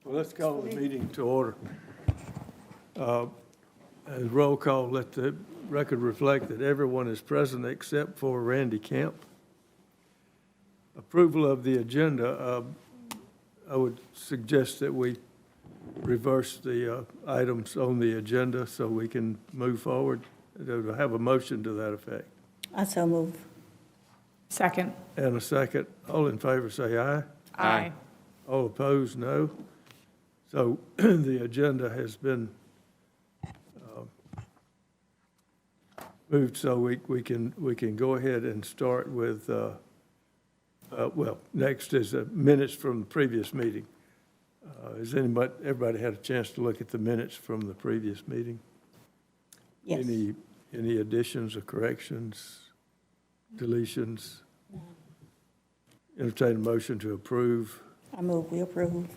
Well, let's call the meeting to order. As roll call, let the record reflect that everyone is present except for Randy Camp. Approval of the agenda, I would suggest that we reverse the items on the agenda so we can move forward. To have a motion to that effect. I so move. Second. And a second. All in favor say aye. Aye. All opposed, no. So the agenda has been moved so we can go ahead and start with, well, next is the minutes from the previous meeting. Has everybody had a chance to look at the minutes from the previous meeting? Yes. Any additions or corrections, deletions? Entertain a motion to approve. I move we approve.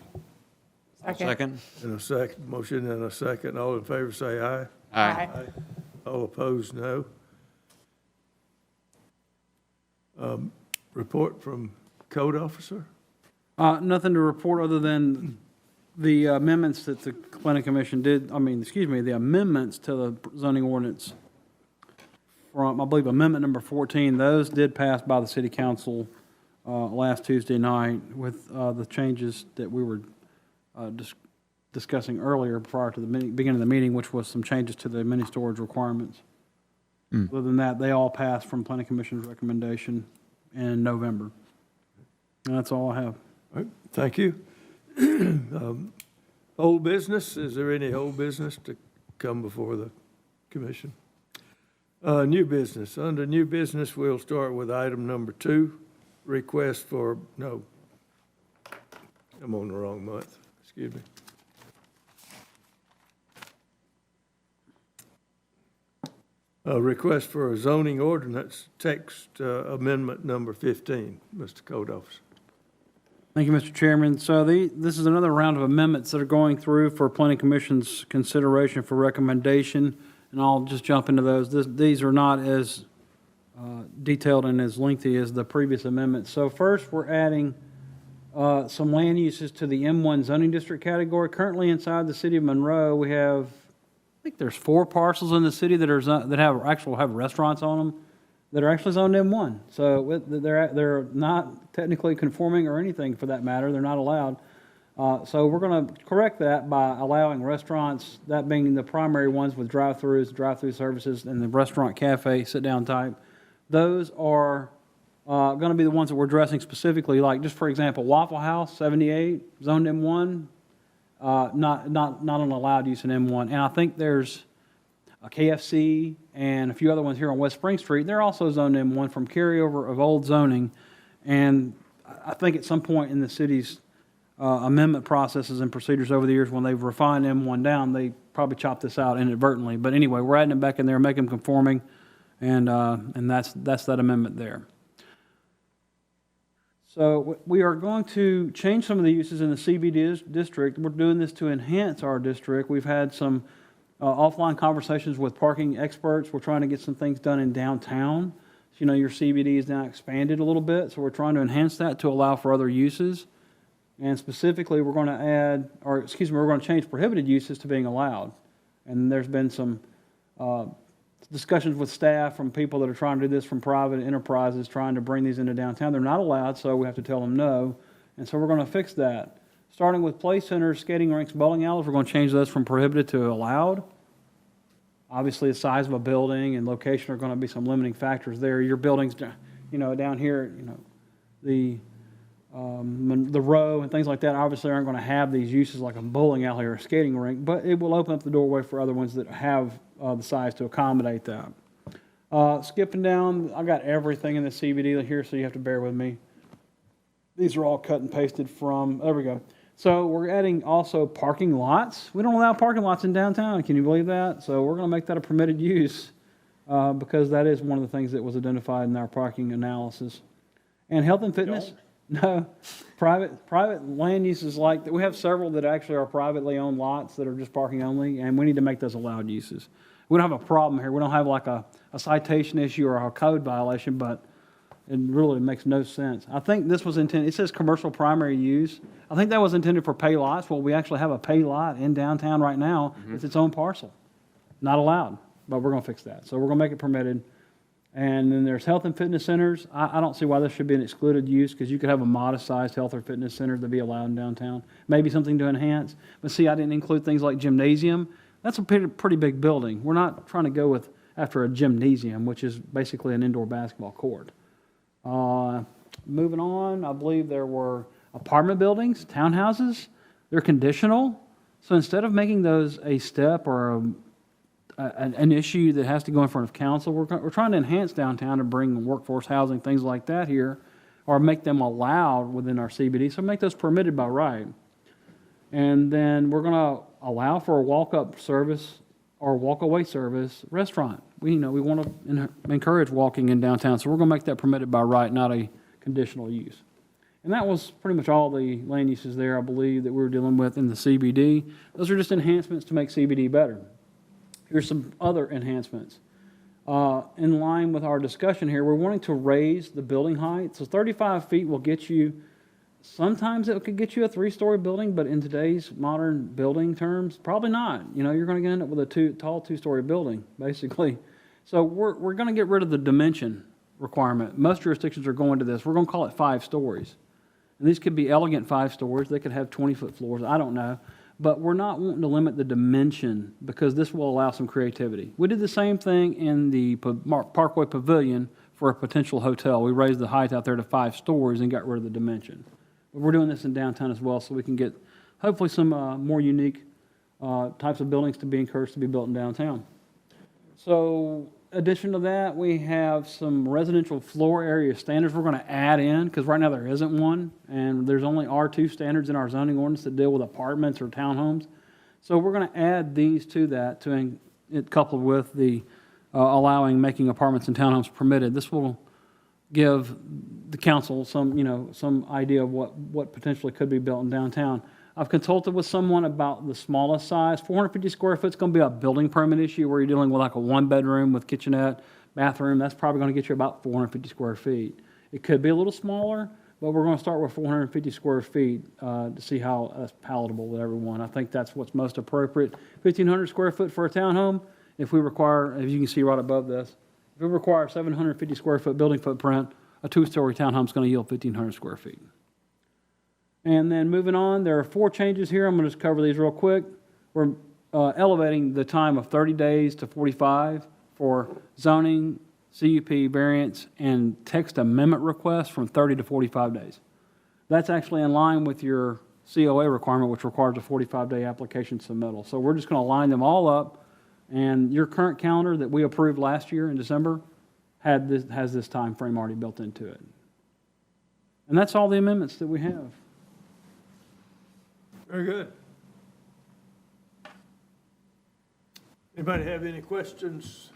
Second. And a second, motion and a second. All in favor say aye. Aye. All opposed, no. Report from code officer? Nothing to report other than the amendments that the planning commission did, the amendments to the zoning ordinance from, I believe, amendment number 14, those did pass by the city council last Tuesday night with the changes that we were discussing earlier prior to the beginning of the meeting, which was some changes to the mini storage requirements. Other than that, they all passed from planning commission's recommendation in November. And that's all I have. All right, thank you. Old business, is there any old business to come before the commission? New business. Under new business, we'll start with item number 2, request for, no, I'm on the wrong month, excuse me. A request for a zoning ordinance text amendment number 15, Mr. Code Officer. Thank you, Mr. Chairman. So this is another round of amendments that are going through for planning commission's consideration for recommendation, and I'll just jump into those. These are not as detailed and as lengthy as the previous amendments. So first, we're adding some land uses to the M1 zoning district category. Currently inside the city of Monroe, we have, I think there's 4 parcels in the city that have restaurants on them that are actually zoned M1. So they're not technically conforming or anything for that matter. They're not allowed. So we're going to correct that by allowing restaurants, that being the primary ones with drive-throughs, drive-through services, and the restaurant cafe sit-down type. Those are going to be the ones that we're addressing specifically, like just for example, Waffle House, 78, zoned M1, not an allowed use in M1. And I think there's a KFC and a few other ones here on West Spring Street. They're also zoned M1 from carryover of old zoning. And I think at some point in the city's amendment processes and procedures over the years, when they've refined M1 down, they probably chopped this out inadvertently. But anyway, we're adding them back in there, making them conforming, and that's that amendment there. So we are going to change some of the uses in the CBD district. We're doing this to enhance our district. We've had some offline conversations with parking experts. We're trying to get some things done in downtown. So, your CBD is now expanded a little bit, so we're trying to enhance that to allow for other uses. And specifically, we're going to change prohibited uses to being allowed. And there's been some discussions with staff from people that are trying to do this from private enterprises, trying to bring these into downtown. They're not allowed, so we have to tell them no. And so we're going to fix that. Starting with play centers, skating rinks, bowling alleys, we're going to change those from prohibited to allowed. Obviously, the size of a building and location are going to be some limiting factors there. Your buildings, down here, the row and things like that obviously aren't going to have these uses like a bowling alley or a skating rink, but it will open up the doorway for other ones that have the size to accommodate that. Skipping down, I got everything in the CBD here, so you have to bear with me. These are all cut and pasted from, there we go. So we're adding also parking lots. We don't allow parking lots in downtown. Can you believe that? So we're going to make that a permitted use because that is one of the things that was identified in our parking analysis. And health and fitness. No, private land uses like that. We have several that actually are privately owned lots that are just parking only, and we need to make those allowed uses. We don't have a problem here. We don't have like a citation issue or a code violation, but It really makes no sense. I think this was intended, it says commercial primary use. I think that was intended for pay lots. Well, we actually have a pay lot in downtown right now. It's its own parcel. Not allowed, but we're going to fix that. So we're going to make it permitted. And then there's health and fitness centers. I don't see why this should be an excluded use, because you could have a modest-sized health or fitness center to be allowed in downtown. Maybe something to enhance. But see, I didn't include things like gymnasium. That's a pretty big building. We're not trying to go after a gymnasium, which is basically an indoor basketball court. Moving on, I believe there were apartment buildings, townhouses. They're conditional. So instead of making those a step or an issue that has to go in front of council, we're trying to enhance downtown and bring workforce housing, things like that here, or make them allowed within our CBD. So make those permitted by right. And then we're going to allow for a walk-up service or walk-away service restaurant. We want to encourage walking in downtown, so we're going to make that permitted by right, not a conditional use. And that was pretty much all the land uses there, I believe, that we were dealing with in the CBD. Those are just enhancements to make CBD better. Here's some other enhancements. In line with our discussion here, we're wanting to raise the building height. So 35 feet will get you, sometimes it could get you a 3-story building, but in today's modern building terms, probably not. You're going to end up with a tall 2-story building, basically. So we're going to get rid of the dimension requirement. Most jurisdictions are going to this. We're going to call it 5 stories. And these could be elegant 5 stories. They could have 20-foot floors. I don't know. But we're not wanting to limit the dimension, because this will allow some creativity. We did the same thing in the Parkway Pavilion for a potential hotel. We raised the height out there to 5 stories and got rid of the dimension. But we're doing this in downtown as well, so we can get hopefully some more unique types of buildings to be encouraged to be built in downtown. So, addition to that, we have some residential floor area standards we're going to add in, because right now there isn't one, and there's only R2 standards in our zoning ordinance that deal with apartments or townhomes. So we're going to add these to that, coupled with the making apartments and townhomes permitted. This will give the council some idea of what potentially could be built in downtown. I've consulted with someone about the smallest size. 450 square foot is going to be a building permit issue where you're dealing with like a 1-bedroom with kitchenette, bathroom. That's probably going to get you about 450 square feet. It could be a little smaller, but we're going to start with 450 square feet to see how that's palatable with everyone. I think that's what's most appropriate. 1,500 square foot for a townhome. If we require, as you can see right above this, if we require a 750 square foot building footprint, a 2-story townhome is going to yield 1,500 square feet. And then moving on, there are 4 changes here. I'm going to just cover these real quick. We're elevating the time of 30 days to 45 for zoning, CUP variance, and text amendment requests from 30 to 45 days. That's actually in line with your COA requirement, which requires a 45-day application submittal. So we're just going to line them all up, and your current calendar that we approved last year in December has this time frame already built into it. And that's all the amendments that we have. Very good. Anybody have any questions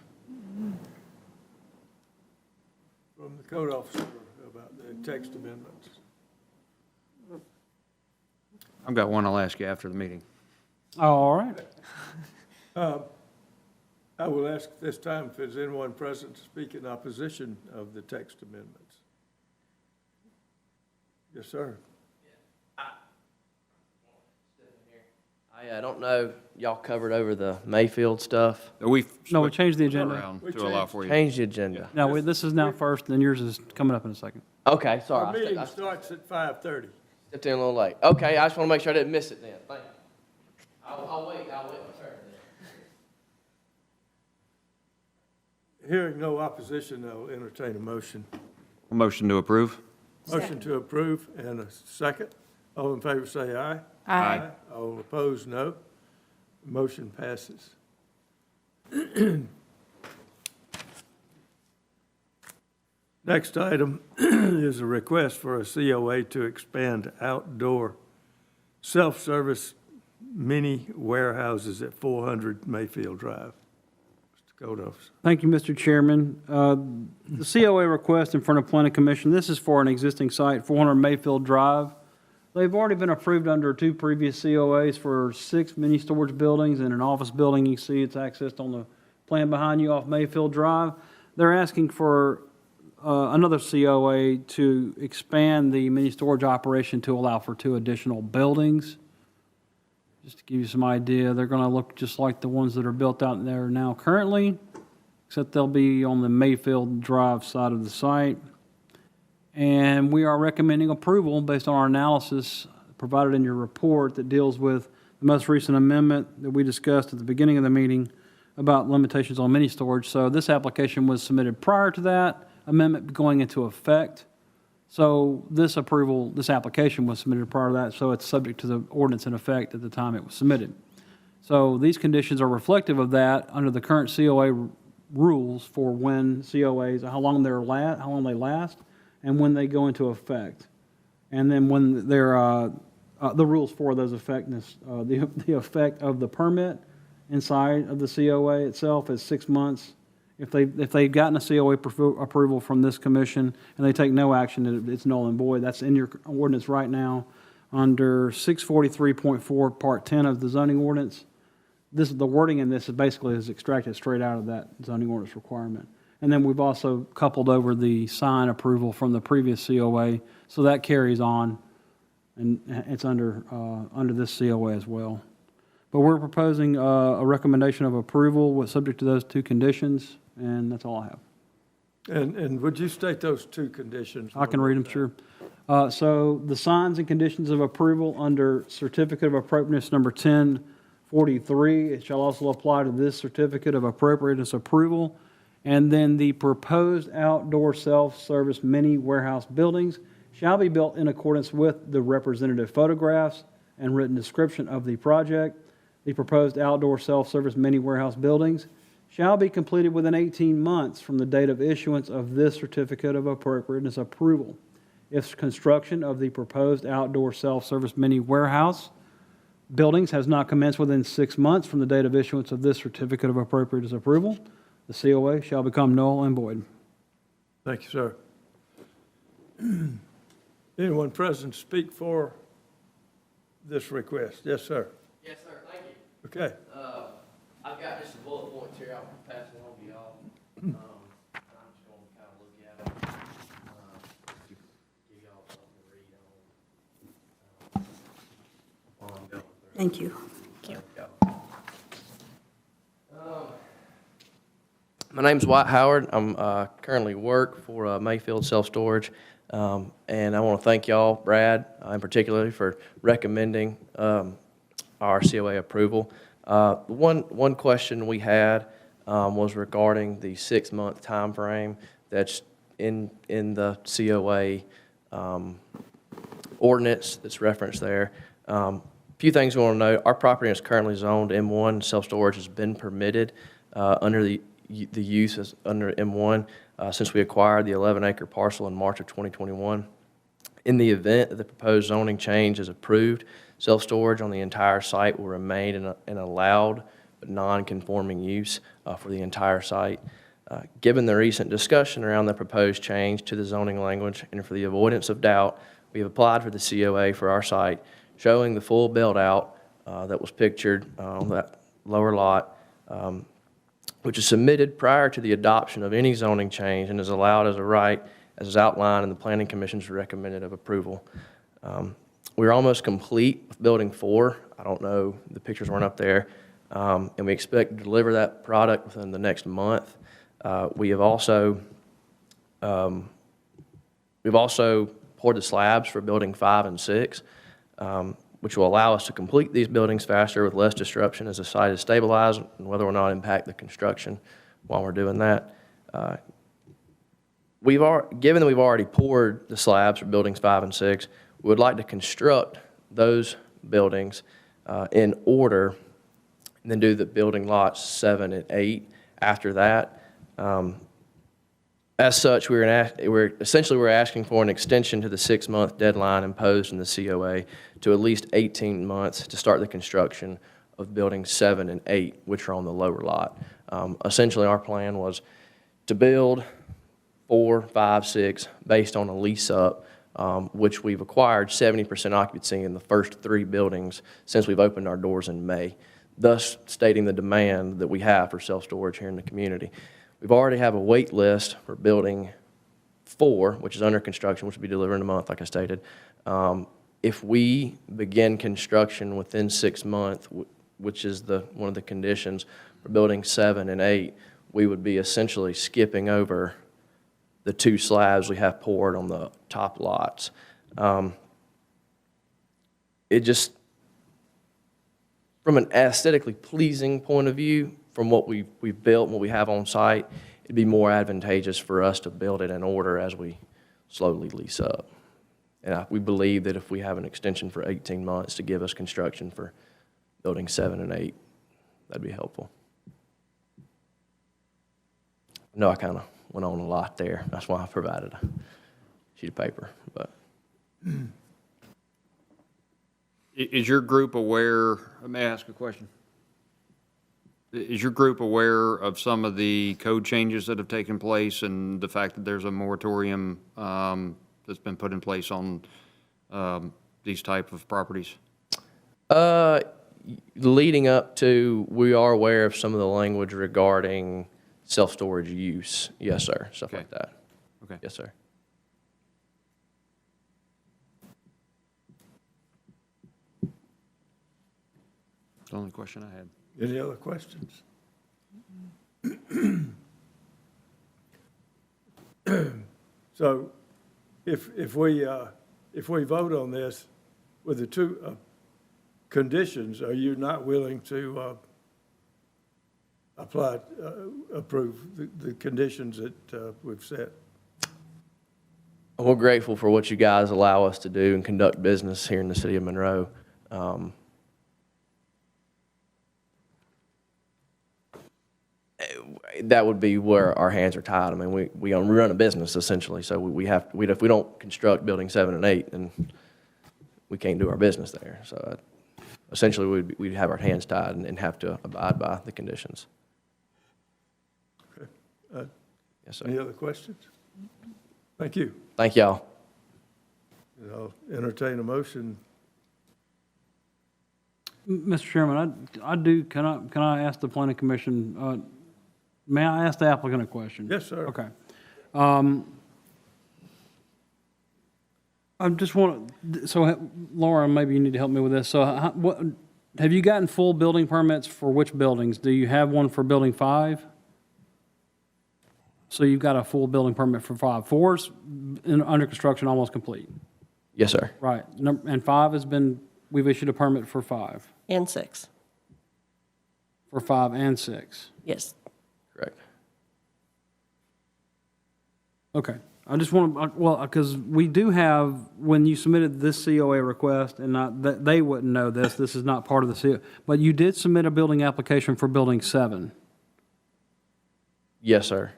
from the code officer about the text amendments? I've got one I'll ask you after the meeting. All right. I will ask this time if there's anyone present to speak in opposition of the text amendments. Yes, sir. I don't know, y'all covered over the Mayfield stuff. We changed the agenda. around We to allow for you. Change the agenda. No, this is now first, and yours is coming up in a second. Okay, sorry. Our meeting starts at 5:30. Stepped in a little late. Okay, I just want to make sure I didn't miss it then. Thank you. I'll wait my turn then. Hearing no opposition, I'll entertain a motion. Motion to approve? Motion to approve and a second. All in favor say aye. Aye. All opposed, no. Motion passes. Next item is a request for a COA to expand outdoor self-service mini warehouses at 400 Mayfield Drive. Mr. Code Officer. Thank you, Mr. Chairman. The COA request in front of Planning Commission, this is for an existing site, 400 Mayfield Drive. They've already been approved under 2 previous COAs for 6 mini storage buildings and an office building. You see it's accessed on the plan behind you off Mayfield Drive. They're asking for another COA to expand the mini storage operation to allow for 2 additional buildings. Just to give you some idea, they're going to look just like the ones that are built out there now currently, except they'll be on the Mayfield Drive side of the site. And we are recommending approval based on our analysis provided in your report that deals with the most recent amendment that we discussed at the beginning of the meeting about limitations on mini storage. So this application was submitted prior to that amendment going into effect. So this application was submitted prior to that, so it's subject to the ordinance in effect at the time it was submitted. So these conditions are reflective of that under the current COA rules for when COAs, how long they last, and when they go into effect. And then when they're, the rules for those effectiveness, the effect of the permit inside of the COA itself is 6 months. If they've gotten a COA approval from this commission and they take no action, it's null and void. That's in your ordinance right now under 643.4 Part 10 of the zoning ordinance. The wording in this is basically extracted straight out of that zoning ordinance requirement. And then we've also coupled over the sign approval from the previous COA, so that carries on, and it's under this COA as well. But we're proposing a recommendation of approval subject to those 2 conditions, and that's all I have. And would you state those 2 conditions? I can read them, sure. So the signs and conditions of approval under Certificate of Appropriateness number 1043, it shall also apply to this Certificate of Appropriateness approval. And then the proposed outdoor self-service mini warehouse buildings shall be built in accordance with the representative photographs and written description of the project. The proposed outdoor self-service mini warehouse buildings shall be completed within 18 months from the date of issuance of this Certificate of Appropriateness approval. If construction of the proposed outdoor self-service mini warehouse buildings has not commenced within 6 months from the date of issuance of this Certificate of Appropriateness approval, the COA shall become null and void. Thank you, sir. Anyone present to speak for this request? Yes, sir. Yes, sir, thank you. Okay. I've got just some bullet points here, I'll pass it on to y'all. I'm just gonna kind of look at them. Give y'all something to read on. While I'm going through. Thank you. My name's White Howard. I'm currently work for Mayfield Self-Storage, and I want to thank y'all, Brad, in particular, for recommending our COA approval. One question we had was regarding the 6-month time frame that's in the COA ordinance that's referenced there. Few things we want to know. Our property is currently zoned M1. Self-storage has been permitted under the use as under M1 since we acquired the 11-acre parcel in March of 2021. In the event that the proposed zoning change is approved, self-storage on the entire site will remain an allowed but non-conforming use for the entire site. Given the recent discussion around the proposed change to the zoning language and for the avoidance of doubt, we have applied for the COA for our site, showing the full build-out that was pictured on that lower lot, which is submitted prior to the adoption of any zoning change and is allowed as a right as is outlined in the Planning Commission's recommended of approval. We're almost complete with Building 4. I don't know, the pictures weren't up there, and we expect to deliver that product within the next month. We've also poured the slabs for Building 5 and 6, which will allow us to complete these buildings faster with less disruption as the site is stabilized and whether or not impact the construction while we're doing that. Given that we've already poured the slabs for Buildings 5 and 6, we would like to construct those buildings in order and then do the building lots 7 and 8 after that. As such, we're asking for an extension to the 6-month deadline imposed in the COA to at least 18 months to start the construction of buildings 7 and 8, which are on the lower lot. Essentially, our plan was to build 4, 5, 6 based on a lease up, which we've acquired 70% occupancy in the first 3 buildings since we've opened our doors in May, thus stating the demand that we have for self-storage here in the community. We've already have a wait list for building 4, which is under construction, which will be delivered in a month, like I stated, if we begin construction within 6 months, which is one of the conditions for building 7 and 8, we would be essentially skipping over the 2 slabs we have poured on the top lots. It just, from an aesthetically pleasing point of view, from what we've built and what we have on site, it'd be more advantageous for us to build it in order as we slowly lease up. And we believe that if we have an extension for 18 months to give us construction for building 7 and 8, that'd be helpful. I know I kind of went on a lot there. That's why I provided a sheet of paper. But Is your group aware, may I ask a question? Is your group aware of some of the code changes that have taken place and the fact that there's a moratorium that's been put in place on these type of properties? Leading up to, we are aware of some of the language regarding self-storage use. Yes, sir. Stuff Okay. like that. Okay. Yes, sir. That's the only question I had. Any other questions? So if we vote on this with the 2 conditions, are you not willing to approve the conditions that we've set? We're grateful for what you guys allow us to do and conduct business here in the city of Monroe. That would be where our hands are tied. I mean, we run a business essentially, so if we don't construct building 7 and 8, then we can't do our business there. So essentially, we'd have our hands tied and have to abide by the conditions. Okay. Yes, Any sir. other questions? Thank you. Thank y'all. And I'll entertain a motion. Mr. Chairman, can I ask the planning commission, may I ask the applicant a question? Yes, sir. Okay. I just want, so Laura, maybe you need to help me with this. So have you gotten full building permits for which buildings? Do you have one for building 5? So you've got a full building permit for 5. 4's under construction, almost complete. Yes, sir. Right. And 5 we've issued a permit for 5. And 6. For 5 and 6. Yes. Correct. Okay. I just want, well, because we do have, when you submitted this COA request, and that they wouldn't know this is not part of the COA, but you did submit a building application for building 7. Yes, sir.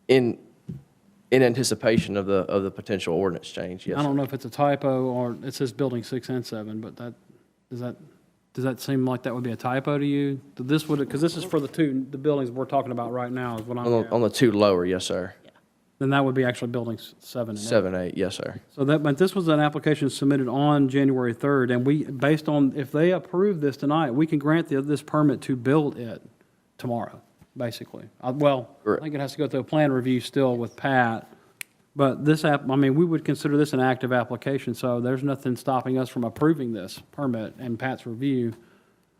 In anticipation of the potential ordinance change, yes. I don't sir. know if it's a typo or it says building 6 and 7, but does that seem like that would be a typo to you? Because this is for the buildings we're talking about right now is what I'm On getting. the 2 lower, yes, sir. Then that would be actually buildings 7 and 8. 7, 8, yes, sir. So but this was an application submitted on January 3rd, and based on, if they approve this tonight, we can grant this permit to build it tomorrow, basically. I think it has to go through a plan review still with Pat, but we would consider this an active application, so there's nothing stopping us from approving this permit and Pat's review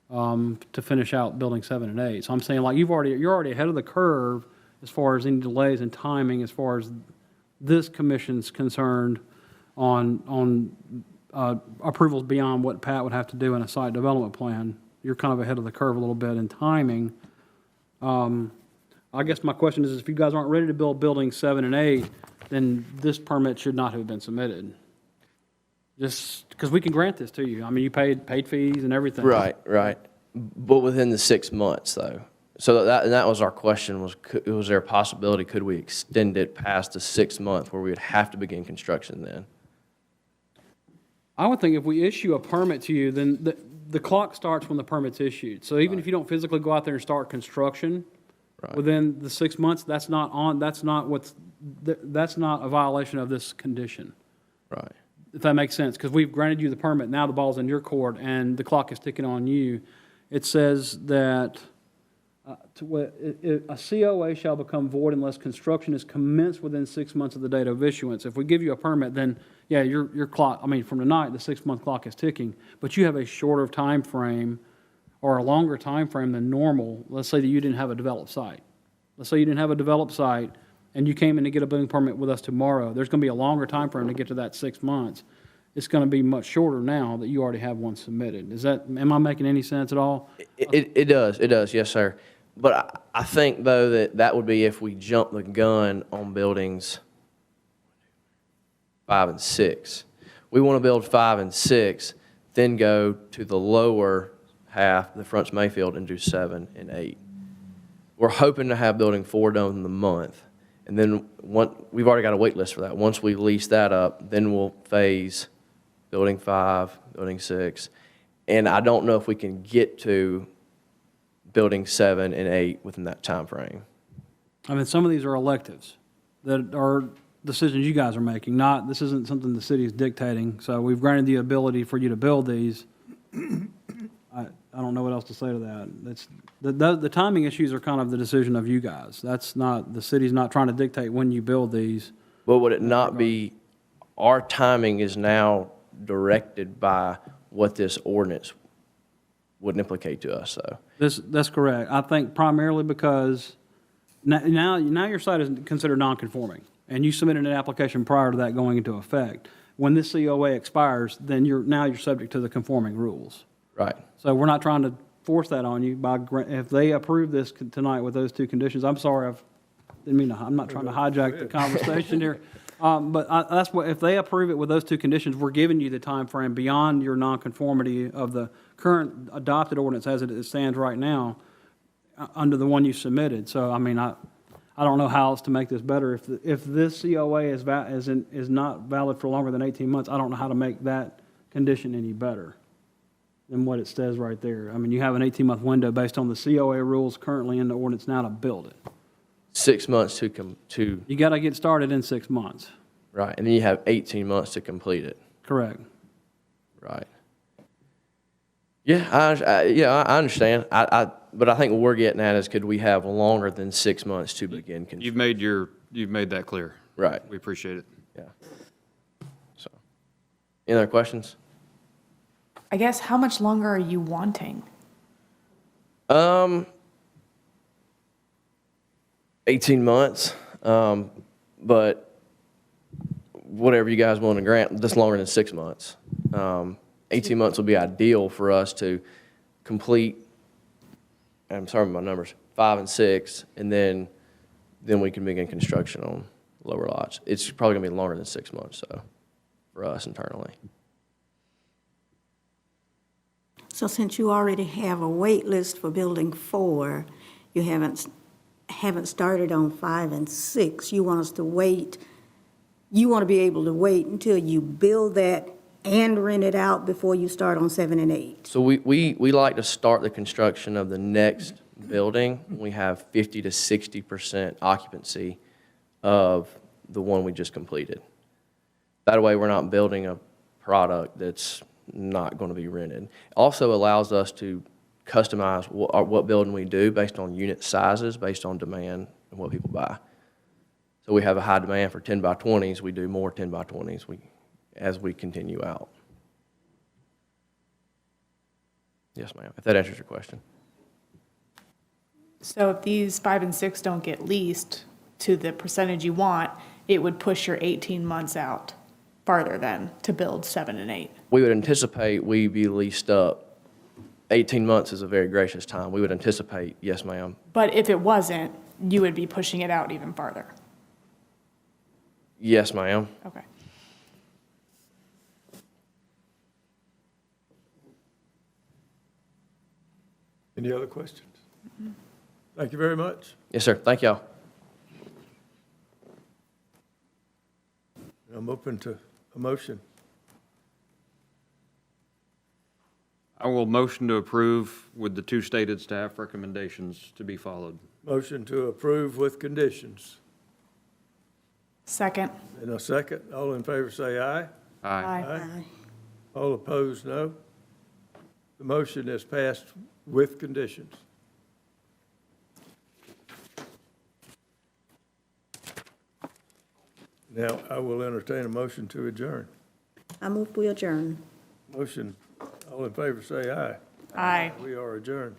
to finish out building 7 and 8. So I'm saying, like, you're already ahead of the curve as far as any delays in timing, as far as this commission's concerned on approvals beyond what Pat would have to do in a site development plan. You're kind of ahead of the curve a little bit in timing. I guess my question is, if you guys aren't ready to build buildings 7 and 8, then this permit should not have been submitted. Just because we can grant this to you. I mean, you paid fees and everything. Right. But within the 6 months, though. So that was our question, was there a possibility, could we extend it past the 6 month where we would have to begin construction then? I would think if we issue a permit to you, then the clock starts when the permit's issued. So even if you don't physically go out there and start construction within the 6 months, that's not a violation of this condition. Right. If that makes sense, because we've granted you the permit, now the ball's in your court and the clock is ticking on you. It says that A COA shall become void unless construction is commenced within 6 months of the date of issuance. If we give you a permit, then, yeah, your clock, I mean, from tonight, the 6-month clock is ticking, but you have a shorter time frame or a longer time frame than normal. Let's say that you didn't have a developed site. Let's say you didn't have a developed site, and you came in to get a building permit with us tomorrow. There's going to be a longer time frame to get to that 6 months. It's going to be much shorter now that you already have one submitted. Am I making any sense at all? It does, yes, sir. But I think, though, that would be if we jump the gun on buildings 5 and 6. We want to build 5 and 6, then go to the lower half, the front's Mayfield, and do 7 and 8. We're hoping to have building 4 done in the month. And then we've already got a wait list for that. Once we lease that up, then we'll phase building 5, building 6. And I don't know if we can get to building 7 and 8 within that time frame. I mean, some of these are electives that are decisions you guys are making, this isn't something the city is dictating. So we've granted the ability for you to build these. I don't know what else to say to that. The timing issues are kind of the decision of you guys. The city's not trying to dictate when you build these. But would it not be, our timing is now directed by what this ordinance would implicate to us, though? That's correct. I think primarily because now your site is considered non-conforming, and you submitted an application prior to that going into effect. When this COA expires, then you're subject to the conforming rules. Right. So we're not trying to force that on you if they approve this tonight with those 2 conditions. I'm sorry, I'm not trying to hijack the conversation here. That's what, if they approve it with those 2 conditions, we're giving you the time frame beyond your nonconformity of the current adopted ordinance as it stands right now under the one you submitted. So, I mean, I don't know how else to make this better. If this COA is not valid for longer than 18 months, I don't know how to make that condition any better than what it says right there. I mean, you have an 18-month window based on the COA rules currently in the ordinance now to build it. 6 months to You got to get started in 6 months. right, and then you have 18 months to complete it. Correct. Right. Yeah, I understand. But I think what we're getting at is, could we have longer than 6 months to begin construction? You've made that clear. Right. We appreciate it. Yeah. So, any other questions? I guess, how much longer are you wanting? 18 months, but whatever you guys want to grant, that's longer than 6 months. 18 months will be ideal for us to complete, I'm sorry about my numbers, 5 and 6, and then we can begin construction on lower lots. It's probably going to be longer than 6 months, though, for us internally. So since you already have a wait list for building 4, you haven't started on 5 and 6, you want us to wait, you want to be able to wait until you build that and rent it out before you start on 7 and 8? So we like to start the construction of the next building. We have 50 to 60% occupancy of the one we just completed. That way, we're not building a product that's not going to be rented. Also allows us to customize what building we do based on unit sizes, based on demand and what people buy. So we have a high demand for 10 by 20s. We do more 10 by 20s as we continue out. Yes, ma'am, if that answers your question. So if these 5 and 6 don't get leased to the percentage you want, it would push your 18 months out farther then to build 7 and 8. We would anticipate we be leased up. 18 months is a very gracious time. We would anticipate, yes, ma'am. But if it wasn't, you would be pushing it out even farther. Yes, ma'am. Okay. Any other questions? Thank you very much. Yes, sir. Thank y'all. I'm open to a motion. I will motion to approve with the 2 stated staff recommendations to be followed. Motion to approve with conditions. Second. In a second, all in favor say aye. Aye. Aye. All opposed, no. The motion is passed with conditions. Now, I will entertain a motion to adjourn. I move we adjourn. Motion, all in favor, say aye. Aye. We are adjourned.